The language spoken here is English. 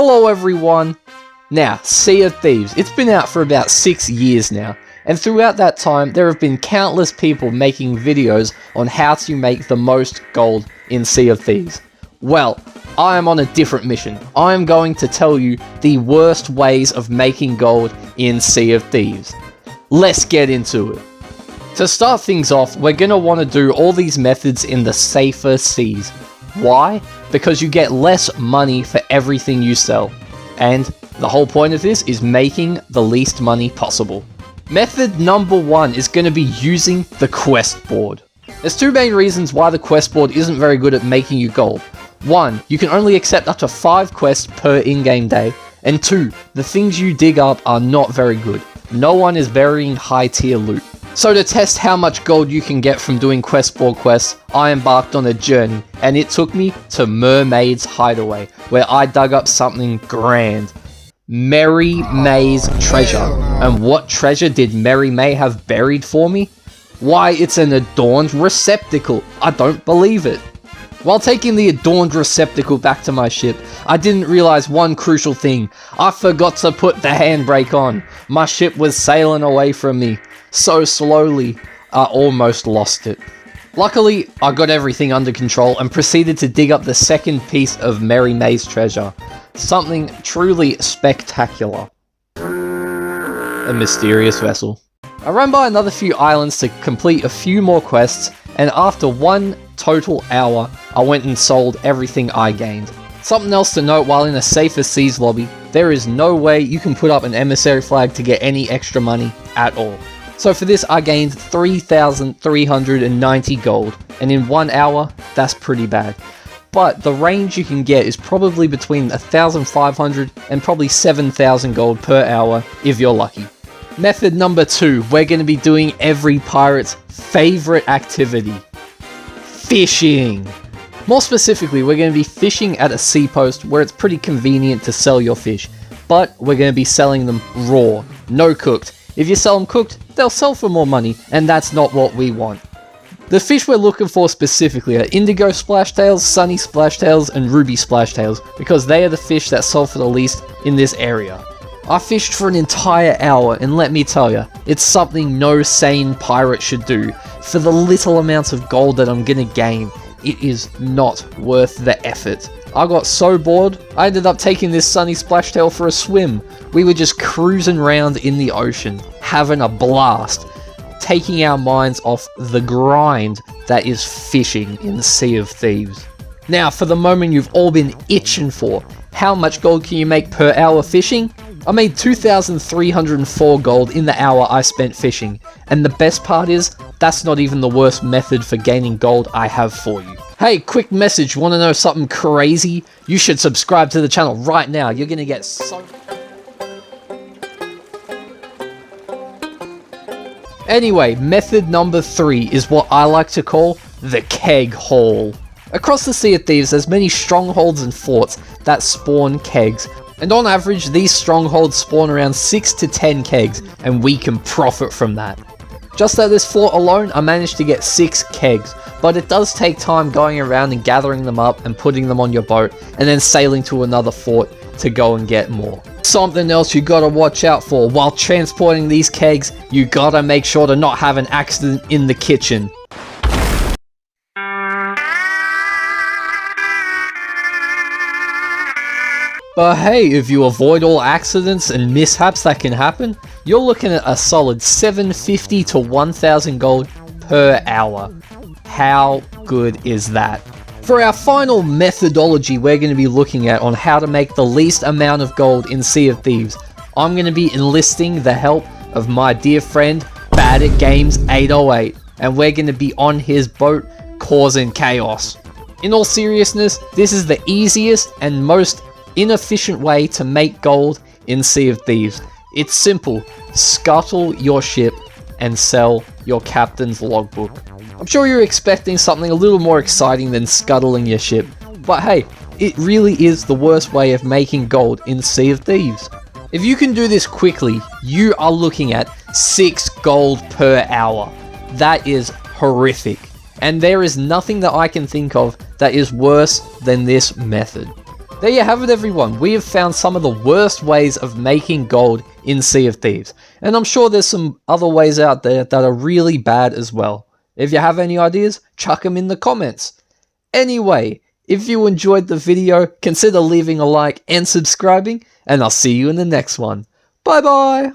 Hello everyone! Now, Sea of Thieves, it's been out for about 6 years now, and throughout that time there have been countless people making videos on how to make the most gold in Sea of Thieves. Well, I am on a different mission. I am going to tell you the worst ways of making gold in Sea of Thieves. Let's get into it. To start things off, we're going to want to do all these methods in the safer seas. Why? Because you get less money for everything you sell. And the whole point of this is making the least money possible. Method number 1 is going to be using the quest board. There's 2 main reasons why the quest board isn't very good at making you gold. 1, you can only accept up to 5 quests per in-game day. And 2, the things you dig up are not very good. No one is burying high tier loot. So to test how much gold you can get from doing quest board quests, I embarked on a journey, and it took me to Mermaid's Hideaway, where I dug up something grand. Merry May's treasure. And what treasure did Merry May have buried for me? Why, it's an adorned receptacle. I don't believe it. While taking the adorned receptacle back to my ship, I didn't realize one crucial thing. I forgot to put the handbrake on. My ship was sailing away from me. So slowly, I almost lost it. Luckily, I got everything under control and proceeded to dig up the second piece of Merry May's treasure. Something truly spectacular. A mysterious vessel. I ran by another few islands to complete a few more quests, and after 1 total hour, I went and sold everything I gained. Something else to note while in a safer seas lobby, there is no way you can put up an emissary flag to get any extra money at all. So for this I gained 3,390 gold, and in 1 hour, that's pretty bad. But the range you can get is probably between 1,500 and probably 7,000 gold per hour if you're lucky. Method number 2, we're going to be doing every pirate's favorite activity. Fishing! More specifically, we're going to be fishing at a sea post where it's pretty convenient to sell your fish, but we're going to be selling them raw, no cooked. If you sell them cooked, they'll sell for more money, and that's not what we want. The fish we're looking for specifically are indigo splashtails, sunny splashtails, and ruby splashtails, because they are the fish that sell for the least in this area. I fished for an entire hour, and let me tell you, it's something no sane pirate should do. For the little amounts of gold that I'm gonna gain, it is not worth the effort. I got so bored, I ended up taking this sunny splashtail for a swim. We were just cruising around in the ocean, having a blast, taking our minds off the grind that is fishing in the Sea of Thieves. Now, for the moment you've all been itching for, how much gold can you make per hour fishing? I made 2,304 gold in the hour I spent fishing, and the best part is, that's not even the worst method for gaining gold I have for you. Hey, quick message, want to know something crazy? You should subscribe to the channel right now, you're gonna get so... Anyway, method number 3 is what I like to call the keg haul. Across the Sea of Thieves, there's many strongholds and forts that spawn kegs, and on average, these strongholds spawn around 6 to 10 kegs, and we can profit from that. Just at this fort alone, I managed to get 6 kegs, but it does take time going around and gathering them up and putting them on your boat, and then sailing to another fort to go and get more. Something else you gotta watch out for, while transporting these kegs, you gotta make sure to not have an accident in the kitchen. But hey, if you avoid all accidents and mishaps that can happen, you're looking at a solid 750 to 1,000 gold per hour. How good is that? For our final methodology we're going to be looking at on how to make the least amount of gold in Sea of Thieves, I'm going to be enlisting the help of my dear friend Bad at Games 808, and we're going to be on his boat causing chaos. In all seriousness, this is the easiest and most inefficient way to make gold in Sea of Thieves. It's simple. Scuttle your ship and sell your captain's logbook. I'm sure you're expecting something a little more exciting than scuttling your ship, but hey, it really is the worst way of making gold in Sea of Thieves. If you can do this quickly, you are looking at 6 gold per hour. That is horrific, and there is nothing that I can think of that is worse than this method. there you have it everyone, we have found some of the worst ways of making gold in Sea of Thieves, and I'm sure there's some other ways out there that are really bad as well. If you have any ideas, chuck them in the comments. Anyway, if you enjoyed the video, consider leaving a like and subscribing, and I'll see you in the next one. Bye bye!